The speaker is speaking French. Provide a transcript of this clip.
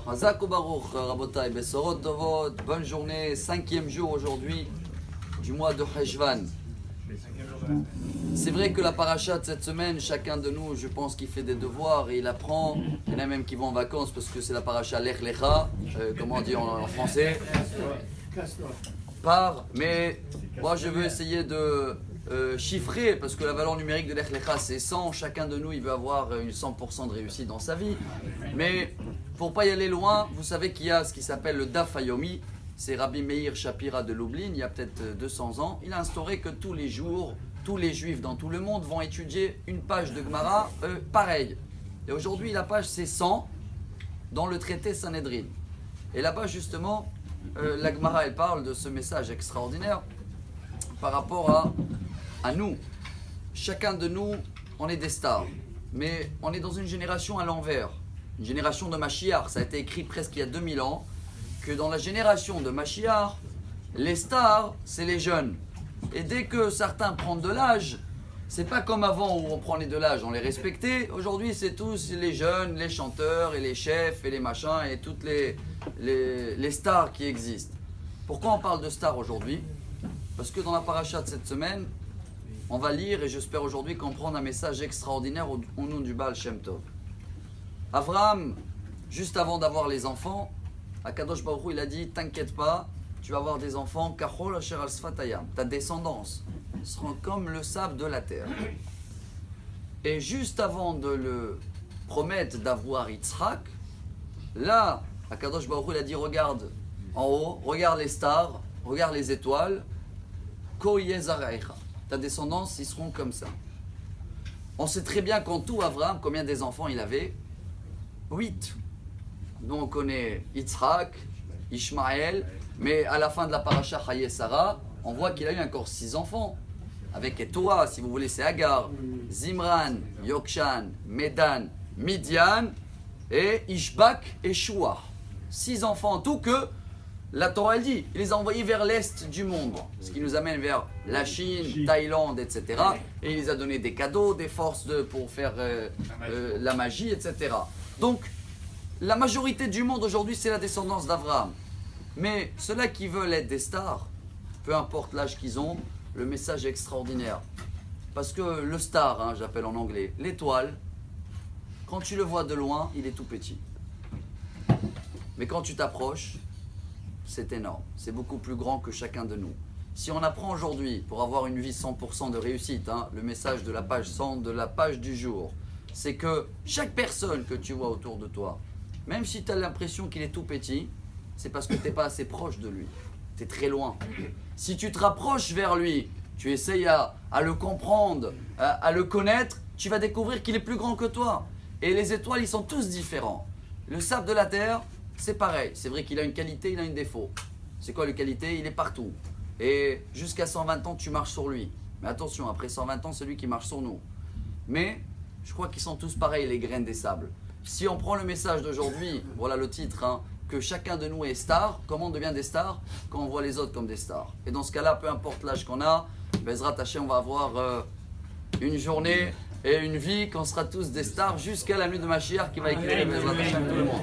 Hazak Baruch, Rabotai, Besorot Tovot, bonne journée, 5e jour aujourd'hui du mois de Heshvan. C'est vrai que la paracha de cette semaine, chacun de nous, je pense qu'il fait des devoirs et il apprend. Il y en a même qui vont en vacances parce que c'est la paracha Lech Lecha, comment on dit en français. Mais moi je veux essayer de chiffrer parce que la valeur numérique de Lech Lecha c'est 100. Chacun de nous il veut avoir une 100% de réussite dans sa vie. Mais pour pas y aller loin, vous savez qu'il y a ce qui s'appelle le Daf Hayomi. C'est Rabbi Meir Shapira de Lublin, il y a peut-être 200 ans. Il a instauré que tous les jours, tous les juifs dans tout le monde vont étudier une page de Gemara pareille. Et aujourd'hui, la page c'est 100 dans le traité Sanhedrin. Et là-bas, justement, la Gemara, elle parle de ce message extraordinaire par rapport à nous. Chacun de nous, on est des stars. Mais on est dans une génération à l'envers. Une génération de Mashiach. Ça a été écrit presque il y a 2000 ans. Que dans la génération de Mashiach, les stars, c'est les jeunes. Et dès que certains prennent de l'âge, c'est pas comme avant où on prenait de l'âge, on les respectait. Aujourd'hui, c'est tous les jeunes, les chanteurs et les chefs et les machins et toutes les stars qui existent. Pourquoi on parle de stars aujourd'hui? Parce que dans la paracha de cette semaine, on va lire et j'espère aujourd'hui comprendre un message extraordinaire au nom du Baal Shem Tov. Abraham, juste avant d'avoir les enfants, Akadosh Baruch Hu, il a dit, t'inquiète pas, tu vas avoir des enfants, Kachol Asher al Sfatayam, ta descendance sera comme le sable de la terre. Et juste avant de le promettre d'avoir Yitzhak, là, Akadosh Baruch Hu, il a dit, regarde en haut, regarde les stars, regarde les étoiles, Ko Yezarecha, ta descendance, ils seront comme ça. On sait très bien qu'en tout, Abraham, combien des enfants il avait? 8. Nous on connaît Yitzhak, Ishmaël, mais à la fin de la paracha Chaye Sarah, on voit qu'il a eu encore 6 enfants. Avec Etora, si vous voulez, c'est Agar, Zimran, Yokshan, Medan, Midian et Ishbak et Shua. 6 enfants en tout que la Torah elle dit, il les a envoyés vers l'est du monde, ce qui nous amène vers la Chine, Thaïlande, etc. Et il les a donné des cadeaux, des forces pour faire la magie, etc. Donc, la majorité du monde aujourd'hui, c'est la descendance d'Abraham. Mais ceux-là qui veulent être des stars, peu importe l'âge qu'ils ont, le message est extraordinaire. Parce que le star, j'appelle en anglais, l'étoile, quand tu le vois de loin, il est tout petit. Mais quand tu t'approches, c'est énorme. C'est beaucoup plus grand que chacun de nous. Si on apprend aujourd'hui, pour avoir une vie 100% de réussite, le message de la page 100, de la page du jour, c'est que chaque personne que tu vois autour de toi, même si tu as l'impression qu'il est tout petit, c'est parce que tu n'es pas assez proche de lui. Tu es très loin. Si tu te rapproches vers lui, tu essayes à le comprendre, à le connaître, tu vas découvrir qu'il est plus grand que toi. Et les étoiles, ils sont tous différents. Le sable de la terre, c'est pareil. C'est vrai qu'il a une qualité, il a un défaut. C'est quoi la qualité? Il est partout. Et jusqu'à 120 ans, tu marches sur lui. Mais attention, après 120 ans, c'est lui qui marche sur nous. Mais je crois qu'ils sont tous pareils, les graines des sables. Si on prend le message d'aujourd'hui, voilà le titre, que chacun de nous est star, comment on devient des stars? Quand on voit les autres comme des stars. Et dans ce cas-là, peu importe l'âge qu'on a, Bezrat Hashem, on va avoir une journée et une vie qu'on sera tous des stars jusqu'à la nuit de Mashiach qui va éclairer Bezrat Hashem tout le monde.